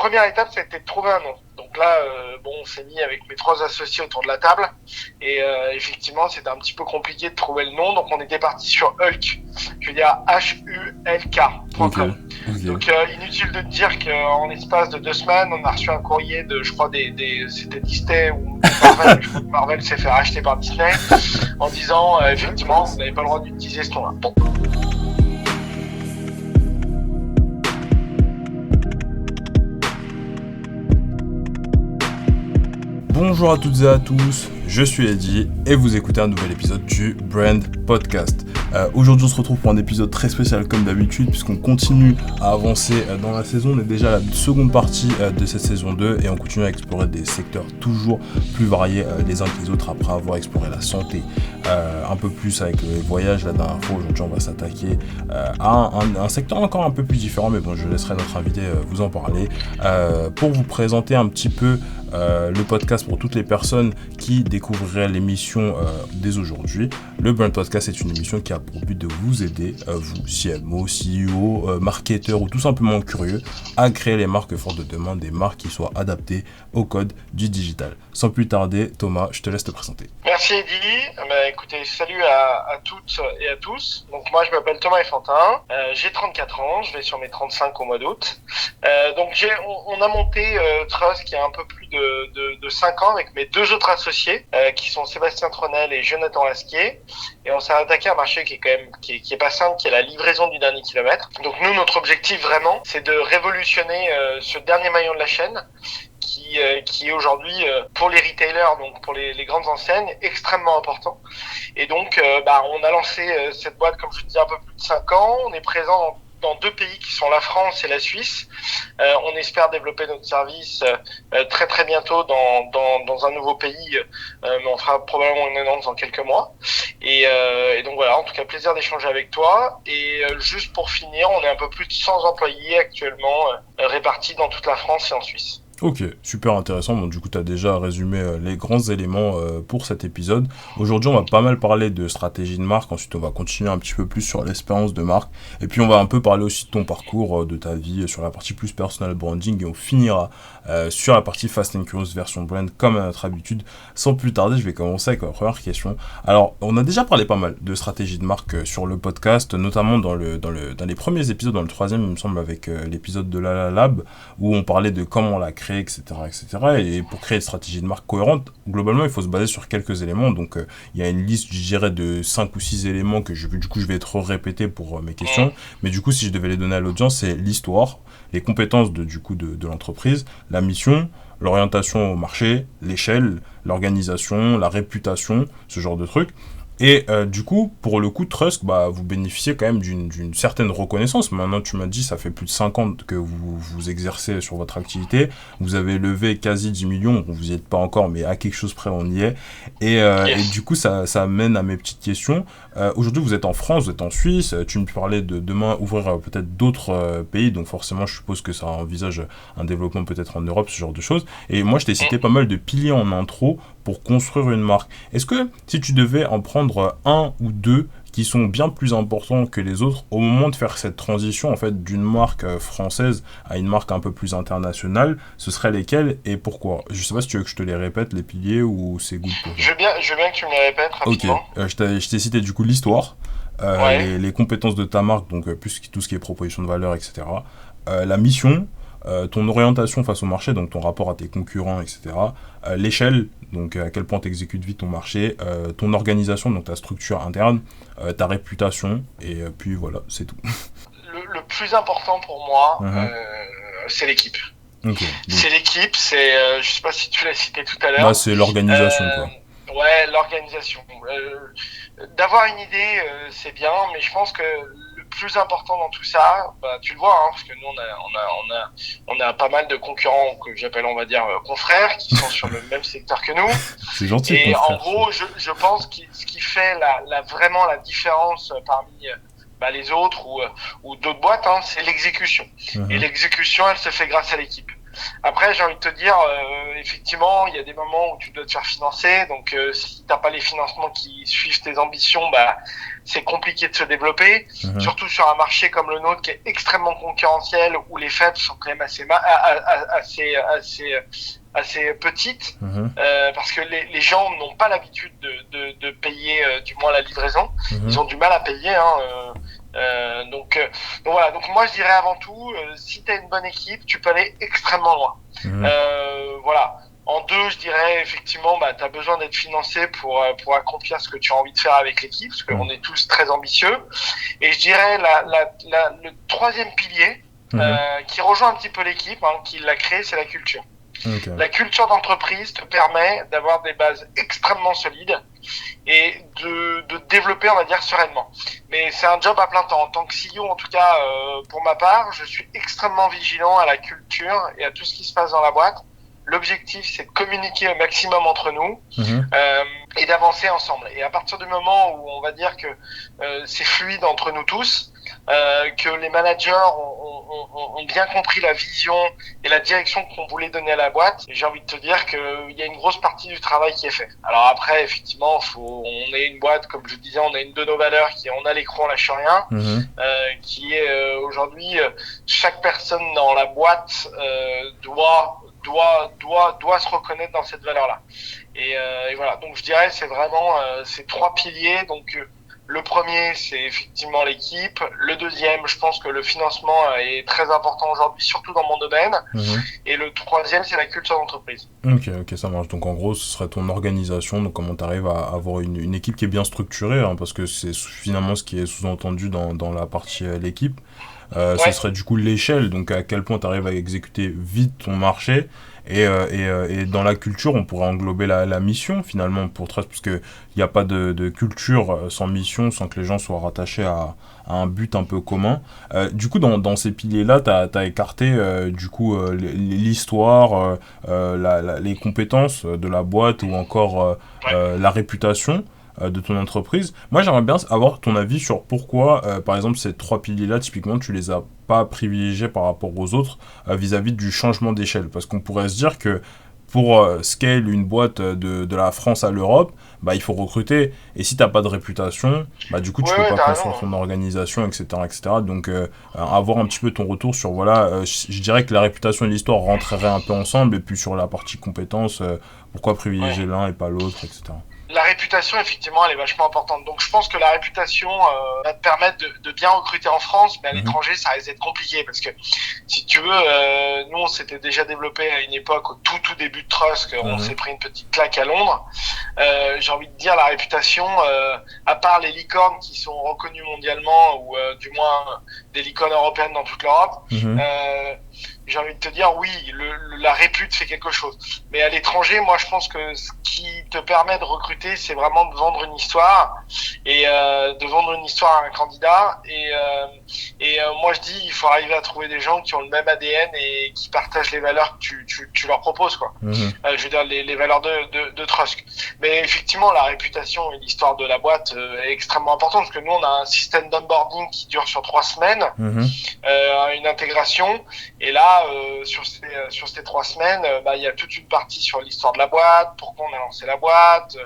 première étape, c'était de trouver un nom. Donc là, on s'est mis avec mes 3 associés autour de la table. Et effectivement, c'était un petit peu compliqué de trouver le nom. Donc on était parti sur Hulk. Je veux dire HULK.com. Okay. Donc inutile de te dire qu'en l'espace de 2 semaines, on a reçu un courrier de, je crois, c'était Disney ou Marvel. Je crois que Marvel s'est fait racheter par Disney en disant effectivement, vous n'avez pas le droit d'utiliser ce nom-là. Bon. Bonjour à toutes et à tous, je suis Eddy et vous écoutez un nouvel épisode du Brand Podcast. Aujourd'hui on se retrouve pour un épisode très spécial comme d'habitude puisqu'on continue à avancer dans la saison. On est déjà à la seconde partie de cette saison 2 et on continue à explorer des secteurs toujours plus variés les uns que les autres après avoir exploré la santé un peu plus avec les voyages la dernière fois. Aujourd'hui on va s'attaquer à un secteur encore un peu plus différent, mais bon, je laisserai notre invité vous en parler pour vous présenter un petit peu le podcast pour toutes les personnes qui découvriraient l'émission dès aujourd'hui. Le Brand Podcast est une émission qui a pour but de vous aider, vous, CMO, CEO, marketeurs ou tout simplement curieux, à créer les marques fortes de demain, des marques qui soient adaptées au code du digital. Sans plus tarder, Thomas, je te laisse te présenter. Merci Eddy. Écoutez, salut à toutes et à tous. Donc moi je m'appelle Thomas Effantin, j'ai 34 ans, je vais sur mes 35 au mois d'août. Donc on a monté Trust qui a un peu plus de 5 ans avec mes 2 autres associés qui sont Sébastien Tronel et Jonathan Lasquier, et on s'est attaqué à un marché qui est quand même qui est pas simple, qui est la livraison du dernier kilomètre. Donc nous, notre objectif vraiment, c'est de révolutionner ce dernier maillon de la chaîne qui est aujourd'hui pour les retailers, donc pour les grandes enseignes, extrêmement important. Et donc on a lancé cette boîte, comme je te dis, un peu plus de 5 ans. On est présent dans 2 pays qui sont la France et la Suisse. On espère développer notre service très très bientôt dans un nouveau pays, mais on fera probablement une annonce dans quelques mois. Et donc voilà, en tout cas, plaisir d'échanger avec toi. Et juste pour finir, on est un peu plus de 100 employés actuellement répartis dans toute la France et en Suisse. Ok, super intéressant. Donc, du coup, tu as déjà résumé les grands éléments pour cet épisode. Aujourd'hui, on va pas mal parler de stratégie de marque. Ensuite, on va continuer un petit peu plus sur l'expérience de marque. Et puis, on va un peu parler aussi de ton parcours, de ta vie, sur la partie plus personal branding. Et on finira sur la partie Fast and Curious version brand, comme à notre habitude. Sans plus tarder, je vais commencer avec ma première question. Alors, on a déjà parlé pas mal de stratégie de marque sur le podcast, notamment dans les premiers épisodes, dans le 3e, il me semble, avec l'épisode de La Lab, où on parlait de comment la créer, etc. Et pour créer une stratégie de marque cohérente, globalement, il faut se baser sur quelques éléments. Donc, il y a une liste, je dirais, de 5 ou 6 éléments que je vais être répéter pour mes questions. Mais du coup, si je devais les donner à l'audience, c'est l'histoire, les compétences de l'entreprise, la mission, l'orientation au marché, l'échelle, l'organisation, la réputation, ce genre de trucs. Et du coup, pour le coup, Trust, vous bénéficiez quand même d'une certaine reconnaissance. Maintenant, tu m'as dit, ça fait plus de 5 ans que vous exercez sur votre activité. Vous avez levé quasi 10 millions. Vous n'y êtes pas encore, mais à quelque chose près, on y est. Et du coup, ça mène à mes petites questions. Aujourd'hui, vous êtes en France, vous êtes en Suisse. Tu me parlais de demain ouvrir peut-être d'autres pays. Donc forcément, je suppose que ça envisage un développement peut-être en Europe, ce genre de choses. Et moi, je t'ai cité pas mal de piliers en intro pour construire une marque. Est-ce que si tu devais en prendre un ou deux qui sont bien plus importants que les autres au moment de faire cette transition en fait d'une marque française à une marque un peu plus internationale, ce seraient lesquels et pourquoi? Je sais pas si tu veux que je te les répète, les piliers, ou c'est good pour toi. Je veux bien que tu me les répètes rapidement. Ok, je t'ai cité du coup l'histoire, Ouais. les compétences de ta marque, donc plus tout ce qui est proposition de valeur, etc. La mission, ton orientation face au marché, donc ton rapport à tes concurrents, etc. L'échelle, donc à quel point tu exécutes vite ton marché, ton organisation, donc ta structure interne, ta réputation, et puis voilà, c'est tout. Le plus important pour moi, c'est l'équipe. Okay, c'est l'équipe, je sais pas si tu l'as cité tout à l'heure. C'est l'organisation, quoi. Ouais, l'organisation. D'avoir une idée, c'est bien, mais je pense que le plus important dans tout ça, tu le vois, parce que nous on a pas mal de concurrents que j'appelle, on va dire, confrères, qui sont sur le même secteur que nous. C'est gentil. Et en gros, je pense que ce qui fait vraiment la différence parmi les autres ou d'autres boîtes, c'est l'exécution. Et l'exécution, elle se fait grâce à l'équipe. Après, j'ai envie de te dire, effectivement, il y a des moments où tu dois te faire financer. Donc, si t'as pas les financements qui suivent tes ambitions, bah, c'est compliqué de se développer. Mhm. Surtout sur un marché comme le nôtre qui est extrêmement concurrentiel, où les fêtes sont quand même assez petites. Mhm. Parce que les gens n'ont pas l'habitude de payer, du moins la livraison. Ils Mhm. ont du mal à payer. Hein, donc voilà. Donc moi je dirais avant tout, si tu as une bonne équipe, tu peux aller extrêmement loin. Mhm. Voilà. En deux, je dirais effectivement, bah, tu as besoin d'être financé pour accomplir ce que tu as envie de faire avec l'équipe, parce qu'on Mhm. est tous très ambitieux. Et je dirais le troisième pilier, Mhm. qui rejoint un petit peu l'équipe, hein, qui l'a créé, c'est la culture. Ok. La culture d'entreprise te permet d'avoir des bases extrêmement solides et de développer, on va dire, sereinement. Mais c'est un job à plein temps. En tant que CEO, en tout cas, pour ma part, je suis extrêmement vigilant à la culture et à tout ce qui se passe dans la boîte. L'objectif, c'est de communiquer au maximum entre nous Mhm. euh, et d'avancer ensemble. Et à partir du moment où on va dire que c'est fluide entre nous tous, que les managers ont bien compris la vision et la direction qu'on voulait donner à la boîte, j'ai envie de te dire qu'il y a une grosse partie du travail qui est fait. Alors après, effectivement, on est une boîte, comme je disais, on a une de nos valeurs qui est on a l'écran, on lâche rien, Mhm. qui est aujourd'hui, chaque personne dans la boîte doit se reconnaître dans cette valeur-là. Et voilà, donc je dirais c'est vraiment ces trois piliers. Donc le premier, c'est effectivement l'équipe. Le deuxième, je pense que le financement est très important aujourd'hui, surtout dans mon domaine. Mhm. Et le troisième, c'est la culture d'entreprise. Ok, ok, ça marche. Donc en gros, ce serait ton organisation, donc comment tu arrives à avoir une équipe qui est bien structurée, hein, parce que c'est finalement ce qui est sous-entendu dans la partie l'équipe. Ce Ouais, serait du coup l'échelle, donc à quel point tu arrives à exécuter vite ton marché. Et dans la culture, on pourrait englober la mission finalement pour Trust, parce qu'il n'y a pas de culture sans mission, sans que les gens soient rattachés à un but un peu commun. Du coup, dans ces piliers-là, tu as écarté du coup l'histoire, les compétences de la boîte ou encore ouais. la réputation de ton entreprise. Moi, j'aimerais bien avoir ton avis sur pourquoi, par exemple, ces trois piliers-là, typiquement, tu les as pas privilégiés par rapport aux autres vis-à-vis du changement d'échelle. Parce qu'on pourrait se dire que pour scale une boîte de la France à l'Europe, bah, il faut recruter. Et si t'as pas de réputation, bah, du coup, tu Ouais, peux ouais, pas t'as raison. construire ton organisation, etc., etc. Donc, avoir un petit peu ton retour sur, voilà, je dirais que la réputation et l'histoire rentreraient un peu ensemble. Et puis, sur la partie compétences, pourquoi Ouais. privilégier l'un et pas l'autre, etc. La réputation, effectivement, elle est vachement importante. Donc, je pense que la réputation va te permettre de bien recruter en France, mais à Mhm. l'étranger, ça risque d'être compliqué parce que, si tu veux, nous, on s'était déjà développé à une époque au tout début de Trust, on s'est Mhm. pris une petite claque à Londres. J'ai envie de dire la réputation, à part les licornes qui sont reconnues mondialement ou du moins des licornes européennes dans toute l'Europe. Mhm. Euh, j'ai envie de te dire oui, la répute fait quelque chose. Mais à l'étranger, moi, je pense que ce qui te permet de recruter, c'est vraiment de vendre une histoire et de vendre une histoire à un candidat. Et moi, je dis, il faut arriver à trouver des gens qui ont le même ADN et qui partagent les valeurs que tu leur proposes, quoi. Mhm. Je veux dire les valeurs de Trusk. Mais effectivement, la réputation et l'histoire de la boîte est extrêmement importante parce que nous, on a un système d'onboarding qui dure sur 3 semaines, Mhm. une intégration. Et là, sur ces 3 semaines, bah, il y a toute une partie sur l'histoire de la boîte, pourquoi on a lancé la boîte,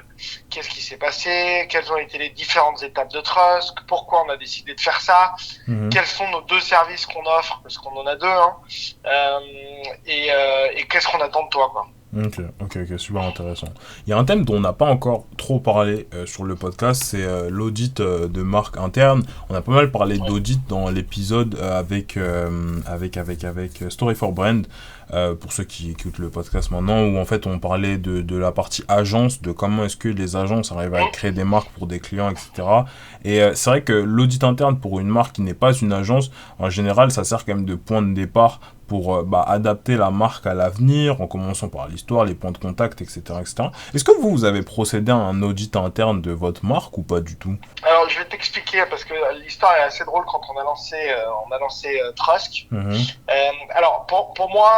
qu'est-ce qui s'est passé, quelles ont été les différentes étapes de Trusk, pourquoi on a décidé de faire ça, Mhm. quels sont nos deux services qu'on offre, parce qu'on en a deux, hein, et qu'est-ce qu'on attend de toi, quoi. Ok, ok, ok, super intéressant. Il y a un thème dont on n'a pas encore trop parlé sur le podcast, c'est l'audit de marque interne. On a pas mal parlé d'audit dans l'épisode avec Story for Brand, pour ceux qui écoutent le podcast maintenant, où en fait on parlait de la partie agence, de comment est-ce que les agences arrivent à créer des marques pour des clients, etc. Et c'est vrai que l'audit interne pour une marque qui n'est pas une agence, en général, ça sert quand même de point de départ pour adapter la marque à l'avenir, en commençant par l'histoire, les points de contact, etc., etc. Est-ce que vous avez procédé à un audit interne de votre marque ou pas du tout? Alors, je vais t'expliquer parce que l'histoire est assez drôle quand on a lancé Trusk. Mhm. Alors, pour moi,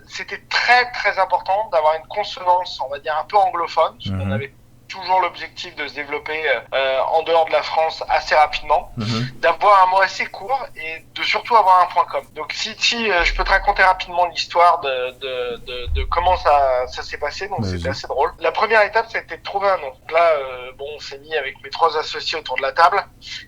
c'était très très important d'avoir une consonance, on va dire un peu anglophone, parce qu'on Mhm. avait toujours l'objectif de se développer en dehors de la France assez rapidement, d'avoir un mot assez court et de surtout avoir un point com. Donc si je peux te raconter rapidement l'histoire de comment ça s'est passé, donc c'était assez drôle. La première étape, c'était de trouver un nom. Donc là, on s'est mis avec mes 3 associés autour de la table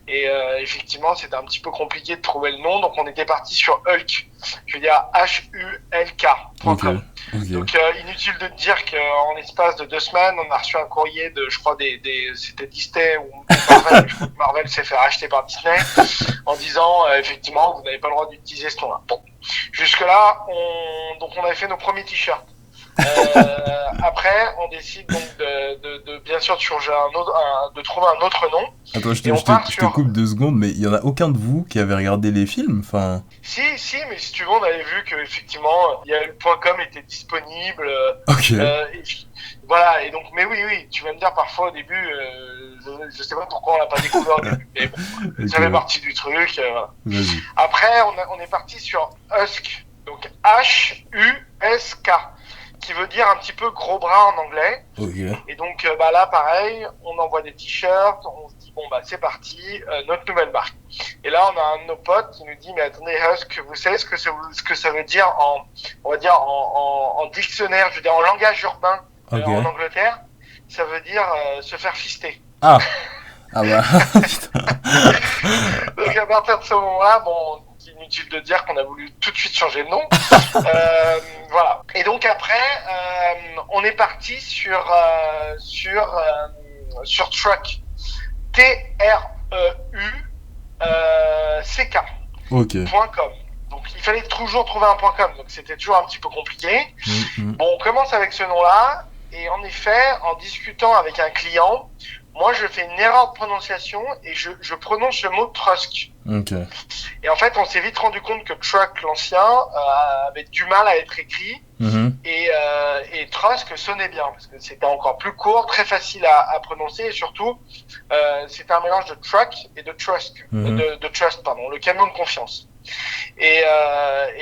et effectivement, c'était un petit peu compliqué de trouver le nom, donc on était parti sur Hulk. Je veux dire HULK.com. Okay. Donc inutile de te dire qu'en l'espace de 2 semaines, on a reçu un courrier de, je crois, c'était Disney ou Marvel. Je crois que Marvel s'est fait racheter par Disney en disant effectivement, vous n'avez pas le droit d'utiliser ce nom-là. Bon, jusque là, on avait fait nos premiers t-shirts. Après, on décide donc de bien sûr de changer de trouver un autre nom. Attends, je te coupe 2 secondes, mais il y en a aucun de vous qui avait regardé les films, enfin. Si, mais si tu veux, on avait vu que effectivement, le .com était disponible. Ok. Voilà, et donc, mais oui, tu vas me dire parfois au début, je sais pas pourquoi on l'a pas découvert au début, mais bon, ça fait partie du truc. Voilà. Vas-y. Après, on est parti sur Husk, donc HUSK. Qui veut dire un petit peu gros bras en anglais. Okay. Et donc là pareil, on envoie des t-shirts, on se dit c'est parti, notre nouvelle marque. Et là on a un de nos potes qui nous dit mais attendez Husk, vous savez ce que ça veut dire en dictionnaire, je veux dire en langage urbain en Angleterre, ça veut dire se faire fister. Ah bah donc à partir de ce moment-là, inutile de dire qu'on a voulu tout de suite changer de nom. Voilà. Et donc après, on est parti sur Truck. TREUCK. Okay. .com. Donc il fallait toujours trouver un .com. Donc c'était toujours un petit peu compliqué. Bon, on commence avec ce nom-là. Et en effet, en discutant avec un client, moi je fais une erreur de prononciation et je prononce le mot Trusk. Okay. Et en fait, on s'est vite rendu compte que Truck, l'ancien, avait du mal à être écrit. Et Trusk sonnait bien parce que c'était encore plus court, très facile à prononcer et surtout, c'était un mélange de Truck et de Trust, de Trust, pardon, le camion de confiance. Et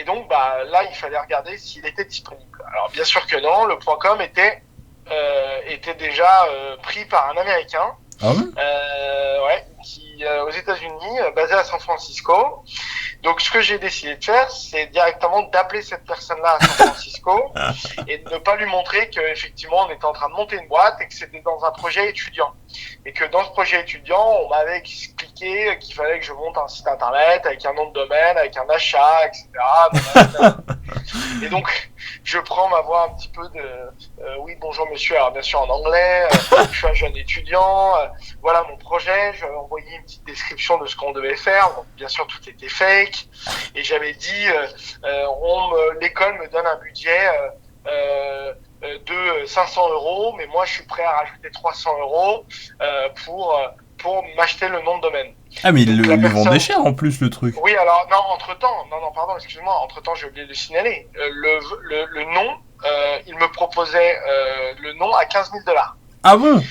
donc, là, il fallait regarder s'il était disponible. Alors, bien sûr que non, le .com était déjà pris par un Américain. Ah ouais? Qui aux États-Unis, basé à San Francisco. Donc, ce que j'ai décidé de faire, c'est directement d'appeler cette personne-là à San Francisco et de ne pas lui montrer qu'effectivement, on était en train de monter une boîte et que c'était dans un projet étudiant. Et que dans ce projet étudiant, on m'avait expliqué qu'il fallait que je monte un site internet avec un nom de domaine, avec un achat, etc. Et donc, je prends ma voix un petit peu oui, bonjour monsieur, alors bien sûr en anglais, je suis un jeune étudiant, voilà mon projet, je vais envoyer une petite description de ce qu'on devait faire, donc bien sûr tout était fake, et j'avais dit, l'école me donne un budget de 500 €, mais moi je suis prêt à rajouter 300 € pour m'acheter le nom de domaine. Ah mais il le vendait cher en plus le truc. Oui alors pardon excuse-moi, entre-temps j'ai oublié de le signaler, le nom, il me proposait le nom à 15 000 $. Ah bon?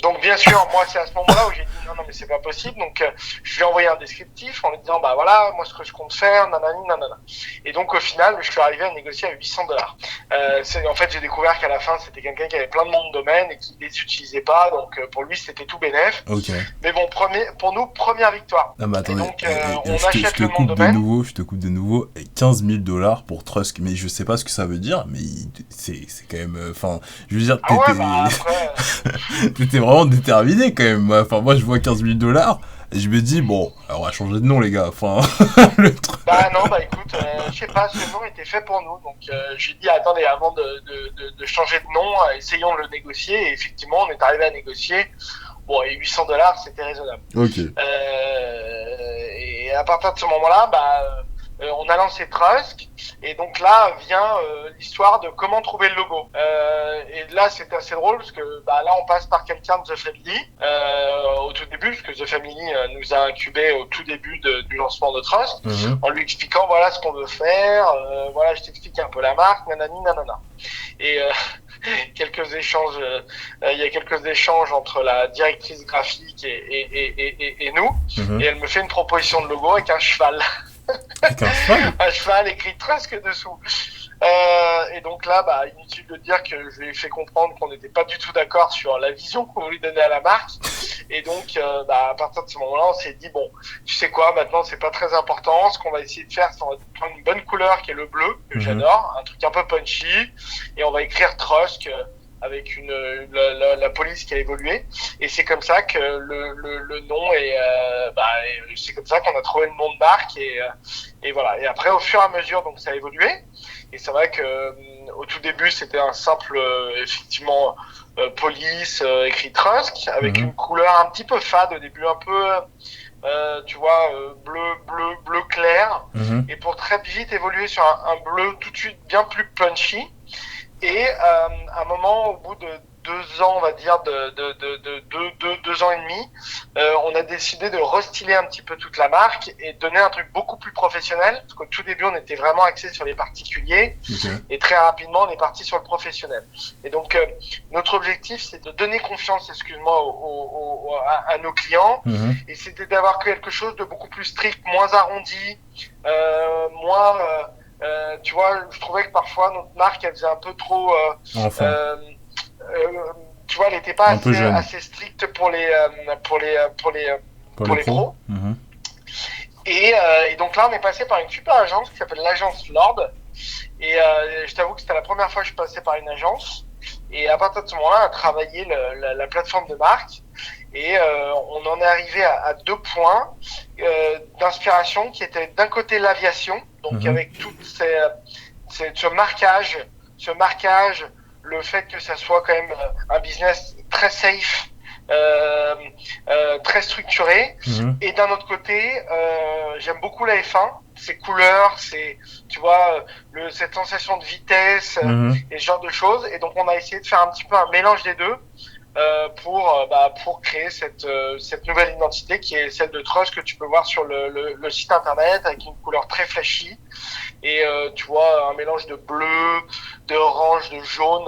Donc bien sûr, moi c'est à ce moment-là où j'ai dit non mais c'est pas possible, donc je lui ai envoyé un descriptif en lui disant voilà moi ce que je compte faire, nanani nanana. Et donc au final je suis arrivé à négocier à 800 $. En fait j'ai découvert qu'à la fin c'était quelqu'un qui avait plein de noms de domaine et qui les utilisait pas, donc pour lui c'était tout bénef. Okay. Mais bon pour nous première victoire. Ah mais attendez, donc, on achète le nom de domaine. Je te coupe de nouveau, 15 000 $ pour Trusk, mais je sais pas ce que ça veut dire, mais c'est quand même, enfin je veux dire t'étais vraiment déterminé quand même. Enfin, moi, je vois 15 000 $ et je me dis, bon, on va changer de nom, les gars. Enfin, le truc. Écoute, je sais pas, ce nom était fait pour nous. Donc, j'ai dit, attendez, avant de changer de nom, essayons de le négocier. Et effectivement, on est arrivé à négocier. Bon, et 800 $, c'était raisonnable. Ok. Et à partir de ce moment-là, on a lancé Trusk, et donc là vient l'histoire de comment trouver le logo. Et là c'était assez drôle parce que là on passe par quelqu'un de The Family au tout début, parce que The Family nous a incubé au tout début du lancement de Trusk, en lui expliquant voilà ce qu'on veut faire, voilà je t'explique un peu la marque, nanani nanana. Et quelques échanges, il y a quelques échanges entre la directrice graphique et nous, et elle me fait une proposition de logo avec un cheval. Avec un cheval? Un cheval écrit Trusk dessous. et donc là, bah, inutile de dire que je lui ai fait comprendre qu'on n'était pas du tout d'accord sur la vision qu'on voulait donner à la marque. Et donc, bah, à partir de ce moment-là, on s'est dit, bon, tu sais quoi, maintenant, c'est pas très important. Ce qu'on va essayer de faire, c'est on va prendre une bonne couleur qui est le bleu, que j'adore, un truc un peu punchy, et on va écrire Trust avec la police qui a évolué. Et c'est comme ça que le nom est, c'est comme ça qu'on a trouvé le nom de marque, et voilà. Et après, au fur et à mesure, donc, ça a évolué. Et c'est vrai que au tout début, c'était un simple, effectivement, police écrit Trust avec une couleur un petit peu fade au début, un peu, tu vois, bleu clair, et pour très vite évoluer sur un bleu tout de suite bien plus punchy. Et à un moment, au bout de 2 ans, on va dire, de 2 ans et demi, on a décidé de restyler un petit peu toute la marque et de donner un truc beaucoup plus professionnel. Parce qu'au tout début, on était vraiment axé sur les particuliers. Et très rapidement, on est parti sur le professionnel. Et donc, notre objectif, c'est de donner confiance, à nos clients. Et c'était d'avoir quelque chose de beaucoup plus strict, moins arrondi, moins... tu vois, je trouvais que parfois notre marque, elle faisait un peu trop... tu vois, elle n'était pas assez stricte pour les pros. Et donc là, on est passé par une super agence qui s'appelle l'agence Lord. Et je t'avoue que c'était la première fois que je passais par une agence. Et à partir de ce moment-là, on a travaillé la plateforme de marque. Et on en est arrivé à 2 points d'inspiration qui étaient d'un côté l'aviation, donc avec tout ce marquage, le fait que ça soit quand même un business très safe, très structuré. Et d'un autre côté, j'aime beaucoup la F1, ses couleurs, tu vois, cette sensation de vitesse et ce genre de choses. Et donc on a essayé de faire un petit peu un mélange des deux. Pour créer cette nouvelle identité qui est celle de Trust que tu peux voir sur le site internet avec une couleur très flashy et tu vois un mélange de bleu, d'orange, de jaune.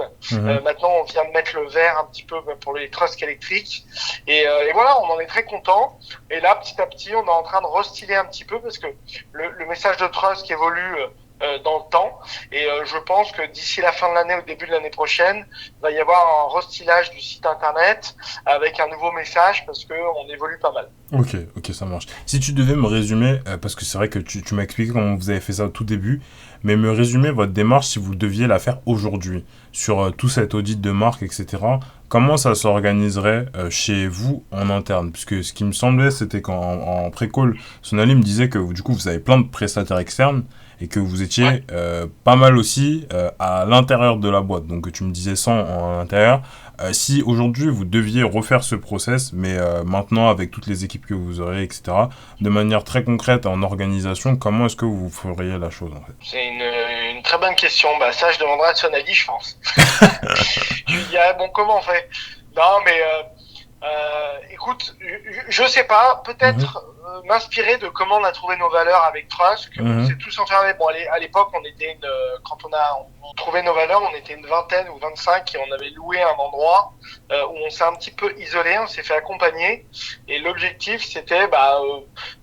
Maintenant on vient de mettre le vert un petit peu pour les Trust électriques et voilà, on en est très content. Et là petit à petit on est en train de restyler un petit peu parce que le message de Trust qui évolue dans le temps, et je pense que d'ici la fin de l'année, au début de l'année prochaine, il va y avoir un restylage du site internet avec un nouveau message parce que on évolue pas mal. Ok, ça marche. Si tu devais me résumer, parce que c'est vrai que tu m'as expliqué comment vous avez fait ça au tout début, mais me résumer votre démarche si vous deviez la faire aujourd'hui, sur tout cet audit de marque, etc., comment ça s'organiserait chez vous en interne? Puisque ce qui me semblait, c'était qu'en pré-call, Sonali me disait que du coup, vous avez plein de prestataires externes, et que vous étiez pas mal aussi à l'intérieur de la boîte. Donc tu me disais 100 à l'intérieur. Si aujourd'hui vous deviez refaire ce process, mais maintenant avec toutes les équipes que vous aurez, etc., de manière très concrète en organisation, comment est-ce que vous feriez la chose en fait? C'est une très bonne question. Bah ça, je demanderai à Sonali, je pense. Je lui dirais, bon, comment on fait? Non, mais écoute, je sais pas, peut-être m'inspirer de comment on a trouvé nos valeurs avec Trust, on s'est tous enfermés. Bon, à l'époque, on était quand on trouvait nos valeurs, on était une 20aine ou 25 et on avait loué un endroit où on s'est un petit peu isolé, on s'est fait accompagner et l'objectif c'était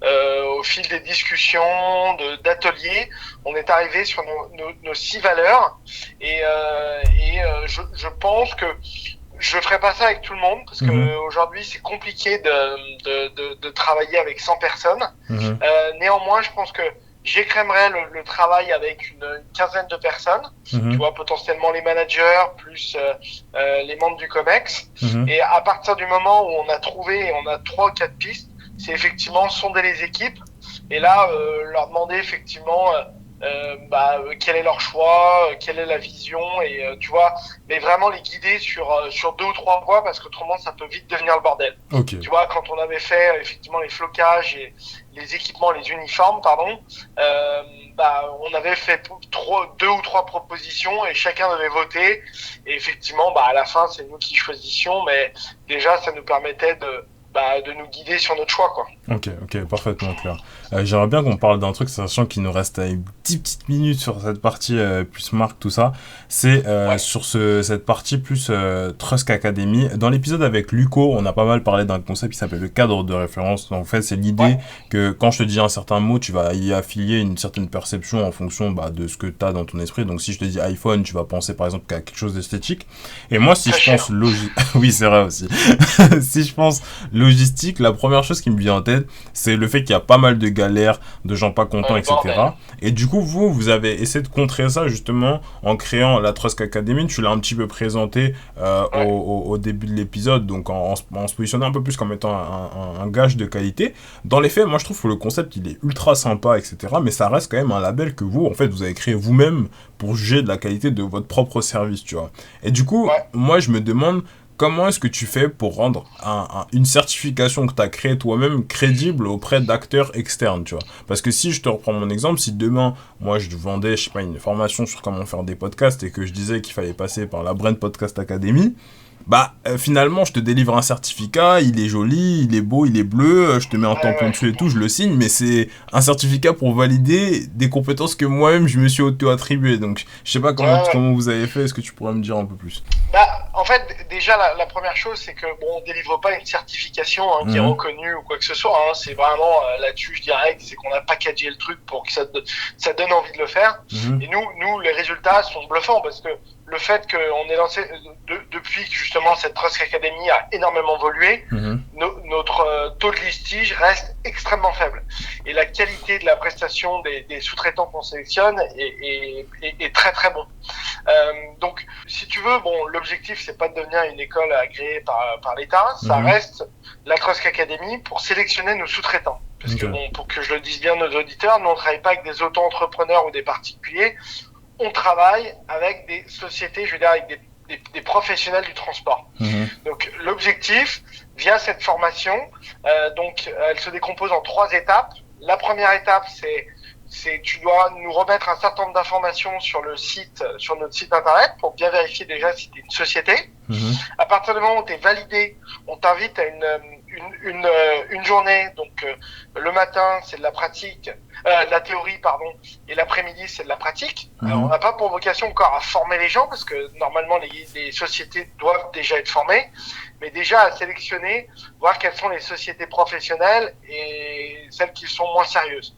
au fil des discussions, d'ateliers, on est arrivé sur nos 6 valeurs et je pense que je ferai pas ça avec tout le monde parce que aujourd'hui c'est compliqué de travailler avec 100 personnes. Néanmoins, je pense que j'écrémerai le travail avec une quinzaine de personnes. Tu vois, potentiellement les managers plus les membres du COMEX. Et à partir du moment où on a trouvé, on a 3 ou 4 pistes, c'est effectivement sonder les équipes et là leur demander effectivement quel est leur choix, quelle est la vision et tu vois, mais vraiment les guider sur 2 ou 3 mois parce qu'autrement ça peut vite devenir le bordel. Tu vois, quand on avait fait effectivement les flocages et les équipements, les uniformes, pardon, on avait fait 2 ou 3 propositions et chacun devait voter et effectivement à la fin c'est nous qui choisissions, mais déjà ça nous permettait de nous guider sur notre choix quoi. Ok, parfaitement clair. J'aimerais bien qu'on parle d'un truc, sachant qu'il nous reste une petite minute sur cette partie plus marque, tout ça. C'est Ouais, sur cette partie plus Trust Academy. Dans l'épisode avec Luco, on a pas mal parlé d'un concept qui s'appelle le cadre de référence. En fait, c'est ouais, l'idée que quand je te dis un certain mot, tu vas y affilier une certaine perception en fonction de ce que tu as dans ton esprit. Donc si je te dis iPhone, tu vas penser par exemple qu'à quelque chose d'esthétique. Et moi, si très je pense cher. logique... oui, c'est vrai aussi. Si je pense logistique, la première chose qui me vient en tête, c'est le fait qu'il y a pas mal de galères, de gens pas contents, Le bordel. etc. Et du coup, vous avez essayé de contrer ça justement en créant la Trust Academy. Tu l'as un petit peu présenté Ouais. au début de l'épisode, donc en se positionnant un peu plus comme étant un gage de qualité. Dans les faits, moi je trouve que le concept il est ultra sympa, etc. Mais ça reste quand même un label que vous, en fait, vous avez créé vous-même pour juger de la qualité de votre propre service, tu vois. Et du coup, Ouais. moi je me demande comment est-ce que tu fais pour rendre une certification que tu as créée toi-même crédible auprès d'acteurs externes, tu vois? Parce que si je te reprends mon exemple, si demain, moi, je vendais, je sais pas, une formation sur comment faire des podcasts et que je disais qu'il fallait passer par la Brand Podcast Academy, finalement, je te délivre un certificat, il est joli, il est beau, il est bleu, je te mets un Ouais, tampon ouais, je dessus et tout, comprends. je le signe, mais c'est un certificat pour valider des compétences que moi-même je me suis auto-attribué. Donc, je sais pas Ouais, ouais. comment vous avez fait, est-ce que tu pourrais me dire un peu plus? En fait, déjà, la première chose, c'est que bon, on délivre pas une certification qui est Mhm, reconnue ou quoi que ce soit. C'est vraiment là-dessus, je dirais, c'est qu'on a packagé le truc pour que ça donne envie de le faire. mhm, Et nous, les résultats sont bluffants parce que le fait qu'on ait lancé depuis que justement cette Trust Academy a énormément évolué, mhm. notre taux de listige reste extrêmement faible. Et la qualité de la prestation des sous-traitants qu'on sélectionne est très très bon. Donc, si tu veux, bon, l'objectif c'est pas de devenir une école agréée par l'État, ça Mhm. reste la Trust Academy pour sélectionner nos sous-traitants. Parce que Ok. bon, pour que je le dise bien aux auditeurs, nous on travaille pas avec des auto-entrepreneurs ou des particuliers, on travaille avec des sociétés, je veux dire avec des professionnels du transport. Mhm. Donc l'objectif, via cette formation, donc elle se décompose en 3 étapes. La première étape, c'est tu dois nous remettre un certain nombre d'informations sur le site, sur notre site internet pour bien vérifier déjà si tu es une société. Mhm. À partir du moment où tu es validé, on t'invite à une journée. Donc le matin, c'est de la pratique, de la théorie, pardon, et l'après-midi, c'est de la pratique. Alors, on Mhm. n'a pas pour vocation encore à former les gens parce que normalement, les sociétés doivent déjà être formées, mais déjà à sélectionner, voir quelles sont les sociétés professionnelles et celles qui sont moins sérieuses.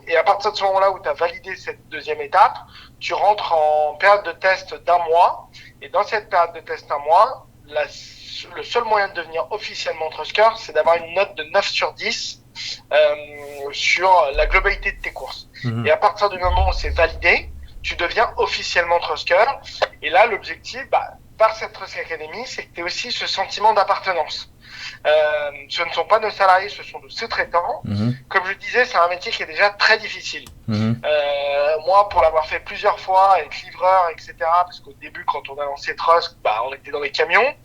Et à partir de ce moment-là où tu as validé cette deuxième étape, tu rentres en période de test d'1 mois. Et dans cette période de test d'1 mois, le seul moyen de devenir officiellement Trusker, c'est d'avoir une note de 9 sur 10 sur la globalité de tes courses. Et Mhm. à partir du moment où c'est validé, tu deviens officiellement Trusker. Et là, l'objectif, par cette Trusker Academy, c'est que tu aies aussi ce sentiment d'appartenance. Ce ne sont pas nos salariés, ce sont nos sous-traitants. Mhm. Comme je disais, c'est un métier qui est déjà très difficile. Mhm. Moi, pour l'avoir fait plusieurs fois, être livreur, etc., parce qu'au début, quand on a lancé Trust, on était dans les camions.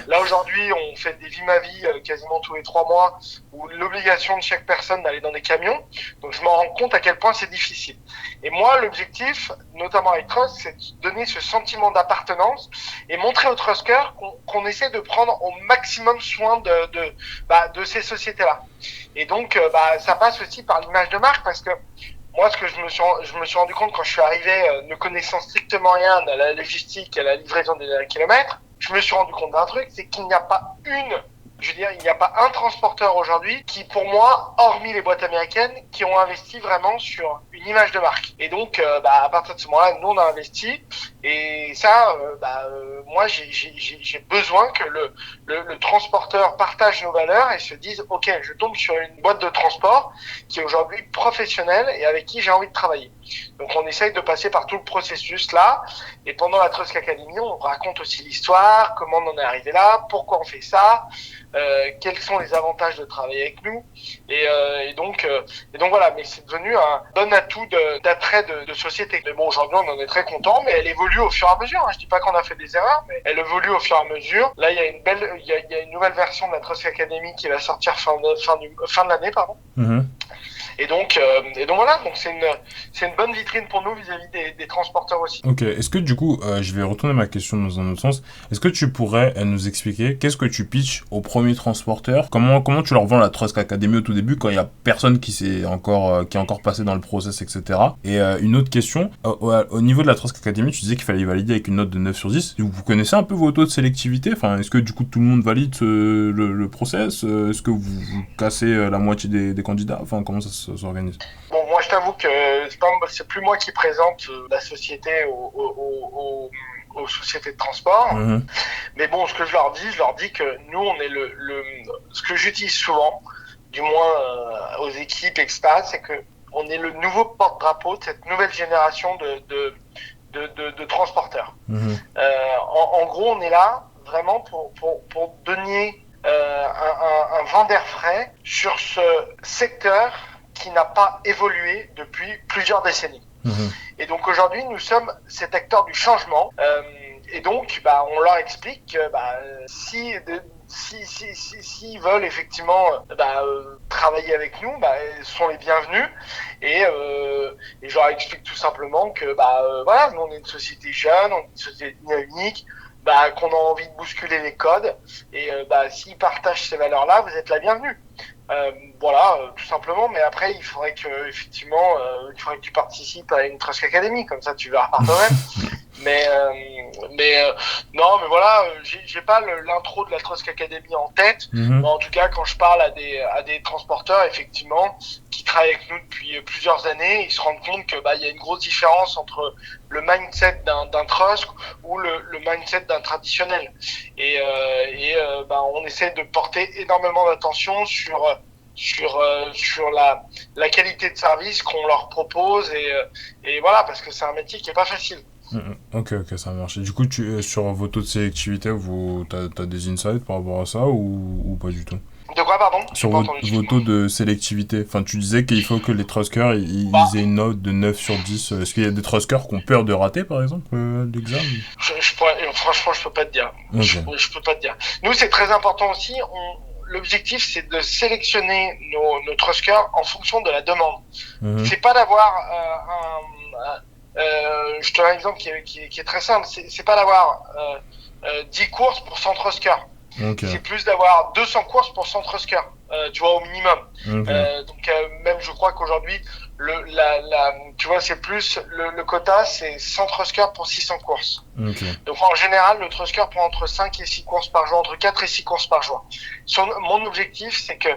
Là, aujourd'hui, on fait des vies ma vie quasiment tous les 3 mois, où l'obligation de chaque personne d'aller dans des camions. Donc, je m'en rends compte à quel point c'est difficile. Et moi, l'objectif, notamment avec Trust, c'est de donner ce sentiment d'appartenance et montrer aux Trusters qu'on essaie de prendre au maximum soin de ces sociétés-là. Et donc, ça passe aussi par l'image de marque, parce que moi, ce que je me suis rendu compte quand je suis arrivé, ne connaissant strictement rien à la logistique, à la livraison des kilomètres, je me suis rendu compte d'un truc, c'est qu'il n'y a pas je veux dire, il n'y a pas un transporteur aujourd'hui qui, pour moi, hormis les boîtes américaines, qui ont investi vraiment sur une image de marque. Et donc, à partir de ce moment-là, nous, on a investi. Et ça, moi, j'ai besoin que le transporteur partage nos valeurs et se dise, OK, je tombe sur une boîte de transport qui est aujourd'hui professionnelle et avec qui j'ai envie de travailler. Donc, on essaye de passer par tout le processus là. Et pendant la Trust Academy, on raconte aussi l'histoire, comment on en est arrivé là, pourquoi on fait ça, quels sont les avantages de travailler avec nous. Et donc voilà, mais c'est devenu un bon atout d'attrait de société. Mais bon, aujourd'hui, on en est très content, mais elle évolue au fur et à mesure. Je dis pas qu'on a fait des erreurs, mais elle évolue au fur et à mesure. Là, il y a une nouvelle version de la Trust Academy qui va sortir fin de l'année, pardon. Mhm. Et donc voilà, donc c'est une bonne vitrine pour nous vis-à-vis des transporteurs aussi. Ok, est-ce que du coup, je vais retourner ma question dans un autre sens. Est-ce que tu pourrais nous expliquer qu'est-ce que tu pitches aux premiers transporteurs? Comment tu leur vends la Trust Academy au tout début quand il y a personne qui est encore passé dans le process, etc. Et une autre question, au niveau de la Trust Academy, tu disais qu'il fallait valider avec une note de 9 sur 10. Vous connaissez un peu vos taux de sélectivité? Enfin, est-ce que du coup tout le monde valide le process? Est-ce que vous cassez la moitié des candidats? Enfin, comment ça s'organise? Bon, moi, je t'avoue que c'est plus moi qui présente la société aux sociétés de transport. Mhm. Mais bon, ce que je leur dis que nous, on est ce que j'utilise souvent, du moins aux équipes, etc., c'est que on est le nouveau porte-drapeau de cette nouvelle génération de transporteurs. Mhm. En gros, on est là vraiment pour donner un vent d'air frais sur ce secteur qui n'a pas évolué depuis plusieurs décennies. Mhm. Et donc aujourd'hui, nous sommes cet acteur du changement. Et donc, on leur explique que s'ils veulent effectivement travailler avec nous, ils sont les bienvenus. Et je leur explique tout simplement que voilà, nous on est une société jeune, on est une société dynamique, qu'on a envie de bousculer les codes. Et s'ils partagent ces valeurs-là, vous êtes la bienvenue. Voilà, tout simplement. Mais après, il faudrait que tu participes à une Trust Academy, comme ça tu verras par toi-même. Non, mais voilà, j'ai pas l'intro de la Trust Academy en tête. Mhm. Mais en tout cas, quand je parle à des transporteurs, effectivement, qui travaillent avec nous depuis plusieurs années, ils se rendent compte que il y a une grosse différence entre le mindset d'un trust ou le mindset d'un traditionnel. Et on essaie de porter énormément d'attention sur la qualité de service qu'on leur propose et voilà, parce que c'est un métier qui est pas facile. Ok, ça marche. Et du coup, sur vos taux de sélectivité, t'as des insights par rapport à ça ou pas du tout? De quoi, pardon? Sur vos taux de sélectivité. Enfin, tu disais qu'il faut que les truskers ils aient une note de 9 sur 10. Est-ce qu'il y a des truskers qui ont peur de rater, par exemple, l'examen? Franchement, je peux pas te dire. Ok. Je peux pas te dire. Nous, c'est très important aussi. L'objectif, c'est de sélectionner nos truskers en fonction de la demande. Mhm. C'est pas d'avoir je te donne un exemple qui est très simple. C'est pas d'avoir 10 courses pour 100 truskers. Ok. C'est plus d'avoir 200 courses pour 100 truskers, tu vois, au minimum. Ok. Donc même je crois qu'aujourd'hui tu vois, c'est plus le quota, c'est 100 truskers pour 600 courses. Ok. Donc en général, le trusker prend entre 5 et 6 courses par jour, entre 4 et 6 courses par jour. Mon objectif, c'est que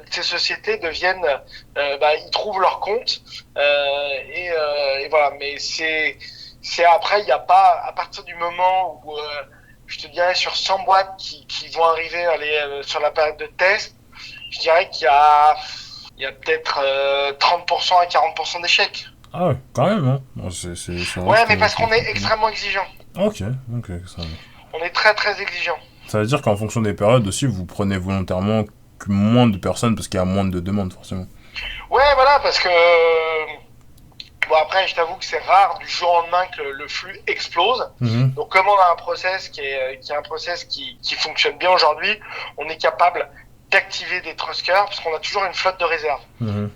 ces sociétés deviennent, ils trouvent leur compte et voilà. Mais c'est après, il y a pas, à partir du moment où je te dirais sur 100 boîtes qui vont arriver sur la période de test, je dirais qu'il y a peut-être 30% à 40% d'échecs. Ah ouais, quand même, hein. Bon, Ouais, mais parce qu'on est extrêmement exigeant. Ok, ça marche. On est très très exigeant. Ça veut dire qu'en fonction des périodes aussi, vous prenez volontairement moins de personnes parce qu'il y a moins de demandes, forcément. Ouais, voilà, parce que bon, après, je t'avoue que c'est rare du jour au lendemain que le flux explose. Mhm. Donc, comme on a un process qui est un process qui fonctionne bien aujourd'hui, on est capable d'activer des truskers parce qu'on a toujours une flotte de réserve. Mhm.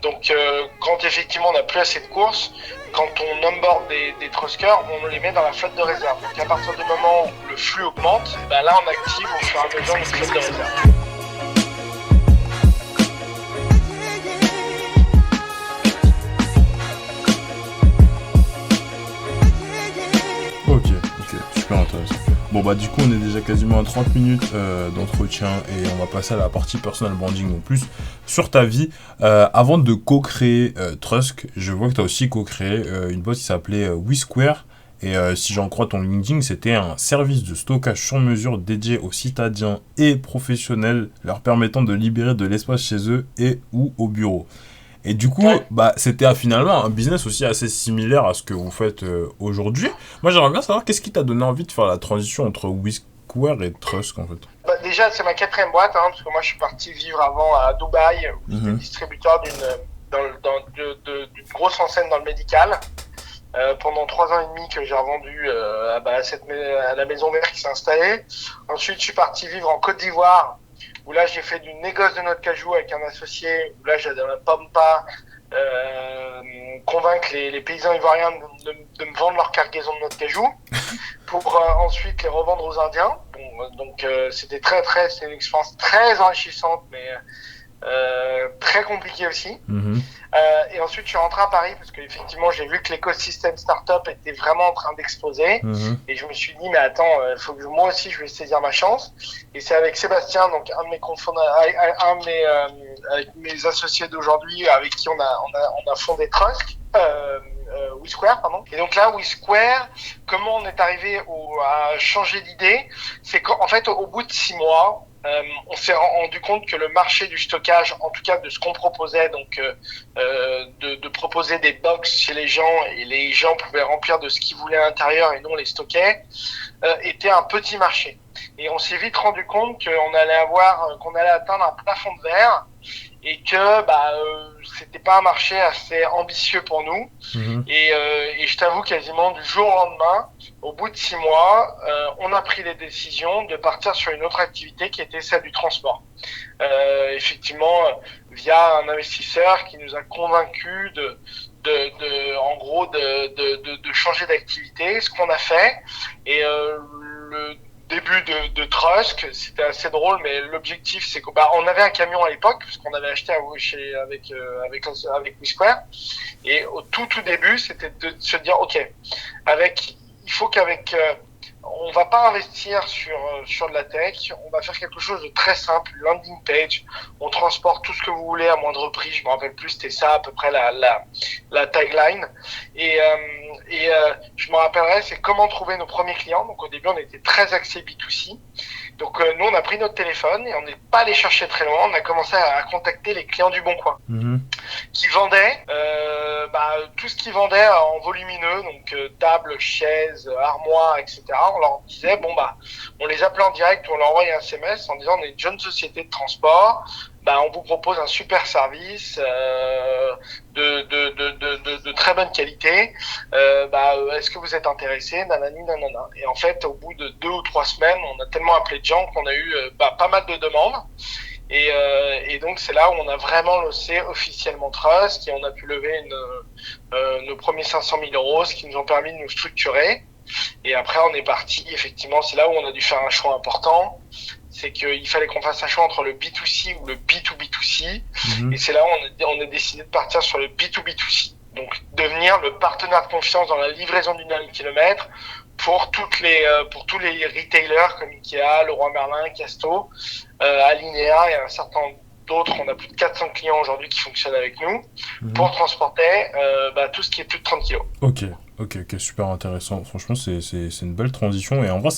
Donc, quand effectivement on n'a plus assez de courses, quand on onboard des truskers, on les met dans la flotte de réserve. Donc, à partir du moment où le flux augmente, là, on active au fur et à mesure notre flotte de réserve. Ok, super intéressant. Bon du coup on est déjà quasiment à 30 minutes d'entretien et on va passer à la partie personal branding non plus. Sur ta vie, avant de co-créer Trusk, je vois que tu as aussi co-créé une boîte qui s'appelait WeSquare. Et si j'en crois ton LinkedIn, c'était un service de stockage sur mesure dédié aux citadins et professionnels, leur permettant de libérer de l'espace chez eux et ou au bureau. Et du coup, c'était finalement un business aussi assez similaire à ce que vous faites aujourd'hui. Moi, j'aimerais bien savoir qu'est-ce qui t'a donné envie de faire la transition entre WeSquare et Trusk, en fait. Déjà, c'est ma 4e boîte, parce que moi, je suis parti vivre avant à Dubaï, où j'étais distributeur d'une grosse enseigne dans le médical. Pendant 3 ans et demi que j'ai revendu à la maison mère qui s'est installée. Ensuite, je suis parti vivre en Côte d'Ivoire où là j'ai fait du négoce de noix de cajou avec un associé, où là j'allais pas convaincre les paysans ivoiriens de me vendre leur cargaison de noix de cajou pour ensuite les revendre aux Indiens. Bon, donc c'était c'est une expérience très enrichissante, mais très compliquée aussi. Et ensuite, je suis rentré à Paris parce qu'effectivement, j'ai vu que l'écosystème startup était vraiment en train d'exploser. Et je me suis dit, mais attends, faut que moi aussi, je vais saisir ma chance. Et c'est avec Sébastien, donc un de mes avec mes associés d'aujourd'hui, avec qui on a fondé Trust. WeSquare, pardon. Et donc là, WeSquare, comment on est arrivé à changer d'idée, c'est qu'en fait, au bout de 6 mois, on s'est rendu compte que le marché du stockage, en tout cas de ce qu'on proposait, donc de proposer des box chez les gens et les gens pouvaient remplir de ce qu'ils voulaient à l'intérieur et non les stocker, était un petit marché. Et on s'est vite rendu compte qu'on allait atteindre un plafond de verre et que c'était pas un marché assez ambitieux pour nous. Et je t'avoue quasiment du jour au lendemain, au bout de 6 mois, on a pris les décisions de partir sur une autre activité qui était celle du transport. Effectivement, via un investisseur qui nous a convaincus en gros de changer d'activité, ce qu'on a fait. Et le début de Trust, c'était assez drôle, mais l'objectif c'est qu'on avait un camion à l'époque parce qu'on avait acheté avec WeSquare, et au tout début c'était de se dire ok, il faut qu'avec on va pas investir sur de la tech, on va faire quelque chose de très simple, landing page, on transporte tout ce que vous voulez à moindre prix, je me rappelle plus, c'était ça à peu près la tagline, et je me rappellerai, c'est comment trouver nos premiers clients. Donc au début on était très axé B2C, donc nous on a pris notre téléphone et on n'est pas allé chercher très loin, on a commencé à contacter les clients du Bon Coin qui vendaient tout ce qu'ils vendaient en volumineux, donc tables, chaises, armoires, etc. On leur disait on les appelait en direct ou on leur envoyait un SMS en disant on est une jeune société de transport, on vous propose un super service de très bonne qualité, est-ce que vous êtes intéressé, nanani nanana. Et en fait au bout de 2 ou 3 semaines on a tellement appelé de gens qu'on a eu pas mal de demandes. Et donc c'est là où on a vraiment lancé officiellement Trust et on a pu lever nos premiers 500 000 euros, ce qui nous ont permis de nous structurer. Et après on est parti, effectivement c'est là où on a dû faire un choix important, c'est qu'il fallait qu'on fasse un choix entre le B2C ou le B2B2C. Et c'est là où on a décidé de partir sur le B2B2C, donc devenir le partenaire de confiance dans la livraison du dernier kilomètre pour tous les retailers comme Ikea, Leroy Merlin, Casto, Alinea et un certain d'autres. On a plus de 400 clients aujourd'hui qui fonctionnent avec nous pour transporter tout ce qui est plus de 30 kilos. Ok, super intéressant. Franchement, c'est une belle transition. Et en vrai,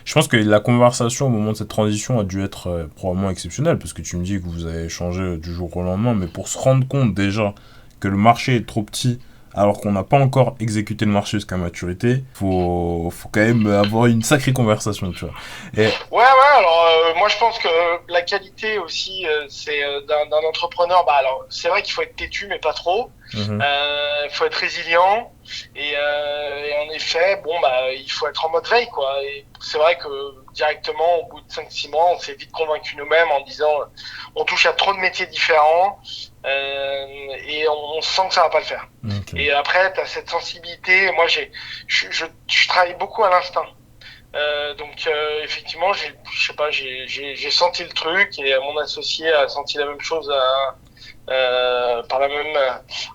je pense que la conversation au moment de cette transition a dû être probablement exceptionnelle, parce que tu me dis que vous avez changé du jour au lendemain, mais pour se rendre compte déjà que le marché est trop petit, alors qu'on n'a pas encore exécuté le marché jusqu'à maturité, faut quand même avoir une sacrée conversation, tu vois. Et... Ouais, alors moi je pense que la qualité aussi, c'est d'un entrepreneur, alors c'est vrai qu'il faut être têtu, mais pas trop. Faut être résilient, et en effet, il faut être en mode veille, quoi. Et c'est vrai que directement, au bout de 5-6 mois, on s'est vite convaincu nous-mêmes en disant on touche à trop de métiers différents, et on sent que ça va pas le faire. Et après, t'as cette sensibilité. Moi, je travaille beaucoup à l'instinct. Donc effectivement, j'ai senti le truc, et mon associé a senti la même chose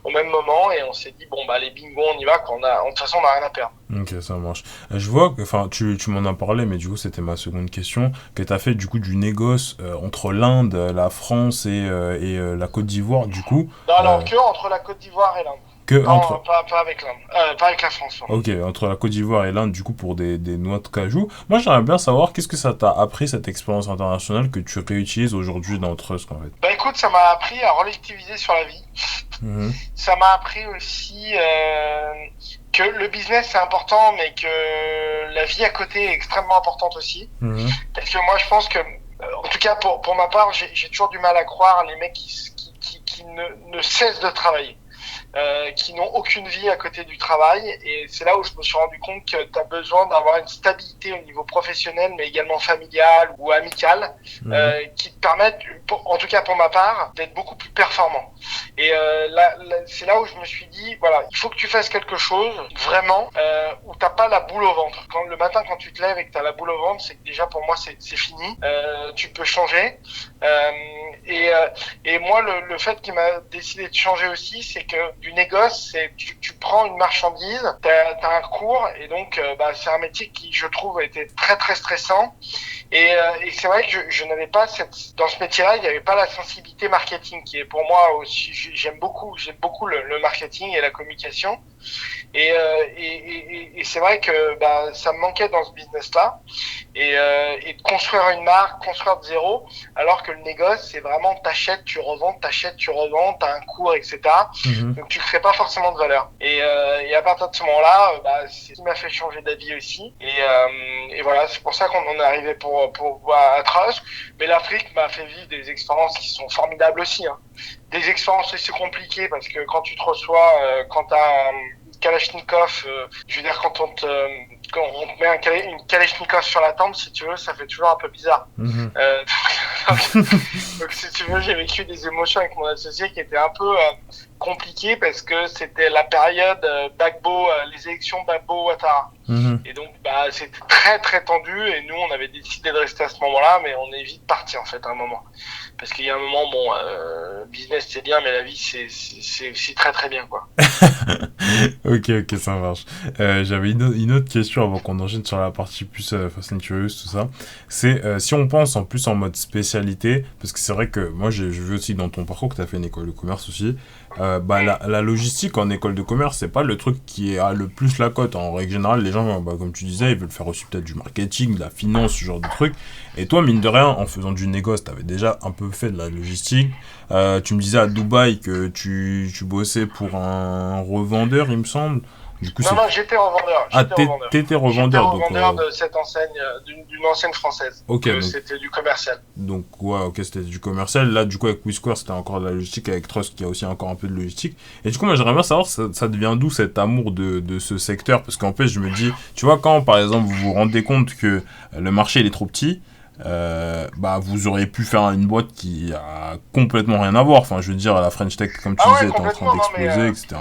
au même moment, et on s'est dit les bingo, on y va, de toute façon on n'a rien à perdre. Ok, ça marche. Je vois que, tu m'en as parlé, mais du coup c'était ma seconde question, que tu as fait du coup du négoce entre l'Inde, la France et la Côte d'Ivoire, du coup. Non, que entre la Côte d'Ivoire et l'Inde. Pas avec l'Inde, pas avec la France. Ok, entre la Côte d'Ivoire et l'Inde, du coup, pour des noix de cajou. Moi, j'aimerais bien savoir qu'est-ce que ça t'a appris, cette expérience internationale, que tu réutilises aujourd'hui dans Trust, en fait. Écoute, ça m'a appris à relativiser sur la vie. Ça m'a appris aussi que le business c'est important, mais que la vie à côté est extrêmement importante aussi. Parce que moi, je pense que, en tout cas pour ma part, j'ai toujours du mal à croire les mecs qui ne cessent de travailler. qui n'ont aucune vie à côté du travail. Et c'est là où je me suis rendu compte que tu as besoin d'avoir une stabilité au niveau professionnel, mais également familial ou amical, qui te permettent, en tout cas pour ma part, d'être beaucoup plus performant. Et c'est là où je me suis dit, voilà, il faut que tu fasses quelque chose vraiment où t'as pas la boule au ventre. Le matin, quand tu te lèves et que t'as la boule au ventre, c'est que déjà pour moi c'est fini. Tu peux changer. Et moi, le fait qui m'a décidé de changer aussi, c'est que du négoce, c'est tu prends une marchandise, t'as un cours, et donc c'est un métier qui, je trouve, était très très stressant. Et c'est vrai que je n'avais pas dans ce métier-là, il n'y avait pas la sensibilité marketing qui est pour moi aussi. J'aime beaucoup le marketing et la communication. Et c'est vrai que ça me manquait dans ce business-là. Et de construire une marque, construire de zéro, alors que le négoce, c'est vraiment t'achètes, tu revends, t'as un cours, etc. Donc tu crées pas forcément de valeur. Et à partir de ce moment-là, c'est ce qui m'a fait changer d'avis aussi. Et voilà, c'est pour ça qu'on en est arrivé à Trust. Mais l'Afrique m'a fait vivre des expériences qui sont formidables aussi, hein. Des expériences aussi compliquées, parce que quand tu te reçois, quand t'as un Kalachnikov, je veux dire, quand on te met une Kalachnikov sur la tempe, si tu veux, ça fait toujours un peu bizarre. Donc, si tu veux, j'ai vécu des émotions avec mon associé qui étaient un peu compliquées, parce que c'était la période les élections Gbagbo-Ouattara. Et donc, c'était très très tendu, et nous, on avait décidé de rester à ce moment-là, mais on est vite parti en fait à un moment. Parce qu'il y a un moment, business c'est bien, mais la vie c'est très très bien, quoi. Ok, ça marche. J'avais une autre question avant qu'on enchaîne sur la partie plus Fast and Curious, tout ça. C'est si on pense en plus en mode spécialité, parce que c'est vrai que moi j'ai vu aussi dans ton parcours que tu as fait une école de commerce aussi. La logistique en école de commerce, c'est pas le truc qui a le plus la cote. En règle générale, les gens, comme tu disais, ils veulent faire aussi peut-être du marketing, de la finance, ce genre de trucs. Et toi, mine de rien, en faisant du négoce, t'avais déjà un peu fait de la logistique. Tu me disais à Dubaï que tu bossais pour un revendeur, il me semble. Du coup, non, j'étais revendeur. T'étais revendeur. J'étais revendeur de cette enseigne, d'une enseigne française. Ok. Donc, c'était du commercial. Donc, ouais, ok, c'était du commercial. Là, du coup, avec WeSquare, c'était encore de la logistique. Avec Trust, qui a aussi encore un peu de logistique. Et du coup, moi, j'aimerais bien savoir, ça devient d'où cet amour de ce secteur? Parce qu'en fait, je me dis, tu vois, quand, par exemple, vous vous rendez compte que le marché, il est trop petit, vous auriez pu faire une boîte qui a complètement rien à voir. Enfin, je veux dire, la French Tech, comme tu disais, était en train d'exploser, etc.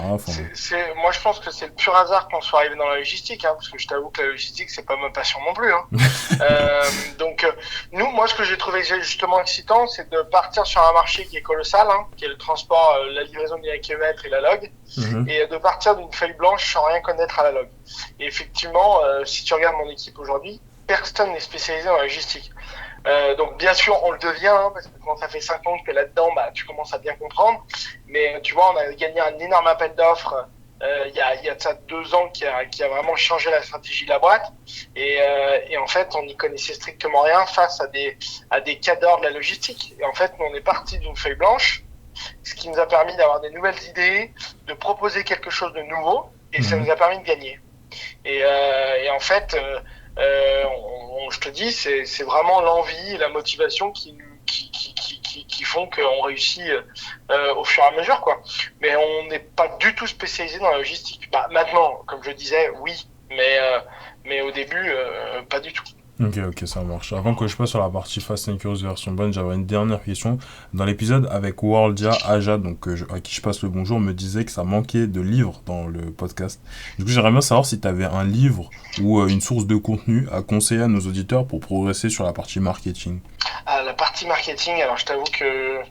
Moi, je pense que c'est le pur hasard qu'on soit arrivé dans la logistique, hein, parce que je t'avoue que la logistique, c'est pas ma passion non plus, hein. Moi, ce que j'ai trouvé justement excitant, c'est de partir sur un marché qui est colossal, hein, qui est le transport, la livraison des kilomètres et la log, et de partir d'une feuille blanche sans rien connaître à la log. Et effectivement, si tu regardes mon équipe aujourd'hui, personne n'est spécialisé dans la logistique. Donc bien sûr on le devient, hein, parce que quand ça fait 5 ans que tu es là-dedans, tu commences à bien comprendre. Mais tu vois, on a gagné un énorme appel d'offres il y a de ça 2 ans qui a vraiment changé la stratégie de la boîte. Et en fait, on n'y connaissait strictement rien face à des cadres de la logistique. Et en fait, on est parti d'une feuille blanche, ce qui nous a permis d'avoir des nouvelles idées, de proposer quelque chose de nouveau, et ça nous a permis de gagner. Et en fait, je te dis, c'est vraiment l'envie et la motivation qui font qu'on réussit au fur et à mesure, quoi. Mais on n'est pas du tout spécialisé dans la logistique. Maintenant, comme je disais, oui, mais au début, pas du tout. Ok, ça marche. Avant que je passe sur la partie Fast and Curious version bonne, j'avais une dernière question. Dans l'épisode avec Worldia, Aja, donc à qui je passe le bonjour, me disait que ça manquait de livres dans le podcast. Du coup, j'aimerais bien savoir si tu avais un livre ou une source de contenu à conseiller à nos auditeurs pour progresser sur la partie marketing. La partie marketing, alors je t'avoue que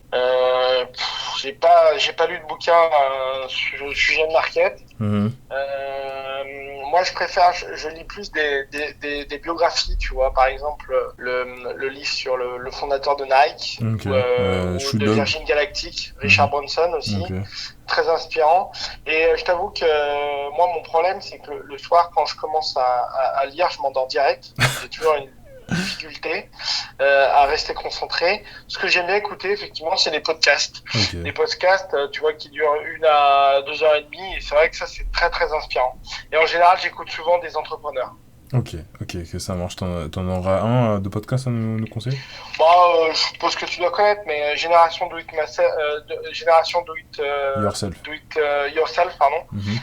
j'ai pas lu de bouquin sur le sujet de market. Moi, je lis plus des biographies, tu vois, par exemple le livre sur le fondateur de Nike, ou de Virgin Galactic, Richard Branson aussi, très inspirant. Et je t'avoue que moi, mon problème, c'est que le soir, quand je commence à lire, je m'endors direct. J'ai toujours une difficulté à rester concentré. Ce que j'aime bien écouter, effectivement, c'est les podcasts. Les podcasts, tu vois, qui durent 1 à 2 heures et demie, et c'est vrai que ça, c'est très très inspirant. Et en général, j'écoute souvent des entrepreneurs. Ok, que ça marche. T'en auras un de podcast à nous conseiller? Bah, je suppose que tu dois connaître, mais Génération Génération Yourself. Do It Yourself, pardon. Mhm.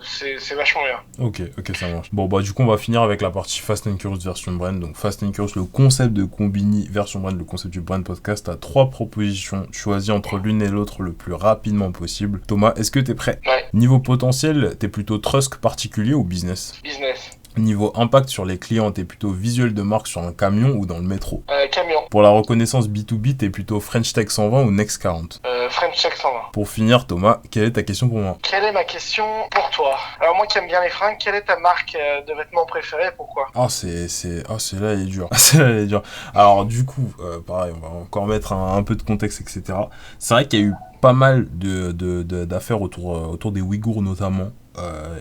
C'est vachement bien. Ok, ça marche. Bon, bah, du coup, on va finir avec la partie Fast and Curious version brand. Donc, Fast and Curious, le concept de Combini version brand, le concept du brand podcast. T'as 3 propositions. Choisis entre l'une et l'autre le plus rapidement possible. Thomas, est-ce que t'es prêt? Ouais. Niveau potentiel, t'es plutôt trust particulier ou business? Business. Niveau impact sur les clients, t'es plutôt visuel de marque sur un camion ou dans le métro? Camion. Pour la reconnaissance B2B, t'es plutôt French Tech 120 ou Next 40? French Tech 120. Pour finir, Thomas, quelle est ta question pour moi? Quelle est ma question pour toi? Alors moi qui aime bien les fringues, quelle est ta marque de vêtements préférée et pourquoi? Là, il est dur. Là, il est dur. Alors, du coup, pareil, on va encore mettre un peu de contexte, etc. C'est vrai qu'il y a eu pas mal d'affaires autour des Ouïghours, notamment.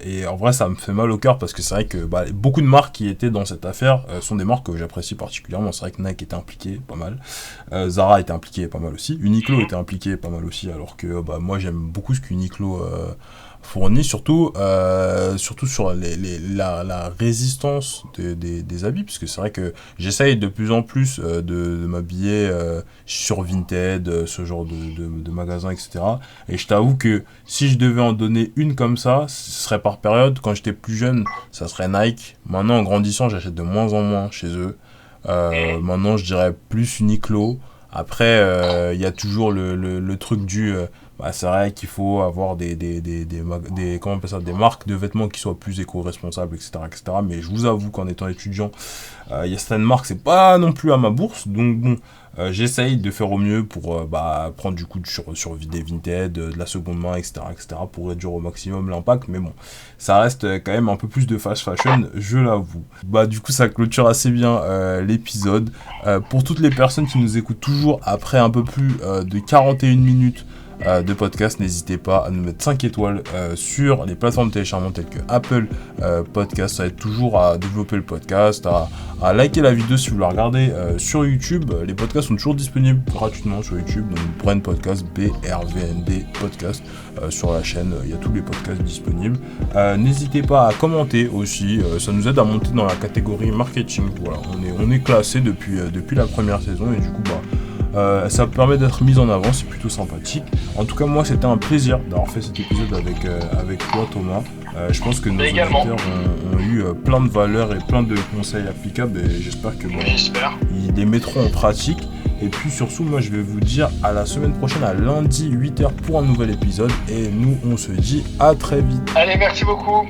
Et en vrai, ça me fait mal au cœur parce que c'est vrai que beaucoup de marques qui étaient dans cette affaire sont des marques que j'apprécie particulièrement. C'est vrai que Nike était impliqué, pas mal. Zara était impliqué, pas mal aussi. Uniqlo était impliqué, pas mal aussi. Alors que moi, j'aime beaucoup ce qu'Uniqlo fournit, surtout sur la résistance des habits, puisque c'est vrai que j'essaye de plus en plus de m'habiller sur Vinted, ce genre de magasins, etc. Et je t'avoue que si je devais en donner une comme ça, ce serait par période. Quand j'étais plus jeune, ça serait Nike. Maintenant, en grandissant, j'achète de moins en moins chez eux. Maintenant, je dirais plus Uniqlo. Après, il y a toujours le truc du... c'est vrai qu'il faut avoir comment on appelle ça, des marques de vêtements qui soient plus éco-responsables, etc., etc. Mais je vous avoue qu'en étant étudiant, il y a certaines marques, c'est pas non plus à ma bourse. Donc bon, j'essaye de faire au mieux pour prendre du coup sur des Vinted, de la seconde main, etc., pour réduire au maximum l'impact. Mais bon, ça reste quand même un peu plus de fast fashion, je l'avoue. Du coup, ça clôture assez bien l'épisode. Pour toutes les personnes qui nous écoutent toujours après un peu plus de 41 minutes de podcast, n'hésitez pas à nous mettre 5 étoiles sur les plateformes de téléchargement telles que Apple Podcast. Ça aide toujours à développer le podcast, à liker la vidéo si vous la regardez sur YouTube. Les podcasts sont toujours disponibles gratuitement sur YouTube, donc Brand Podcast, BRVND Podcast. Sur la chaîne, il y a tous les podcasts disponibles. N'hésitez pas à commenter aussi, ça nous aide à monter dans la catégorie marketing. Voilà, on est classé depuis la première saison et du coup ça permet d'être mis en avant, c'est plutôt sympathique. En tout cas, moi, c'était un plaisir d'avoir fait cet épisode avec toi, Thomas. Je pense que nos auditeurs ont eu plein de valeurs et plein de conseils applicables et j'espère que ils les mettront en pratique. Et puis surtout, moi, je vais vous dire à la semaine prochaine, à lundi 8h pour un nouvel épisode. Et nous, on se dit à très vite. Allez, merci beaucoup.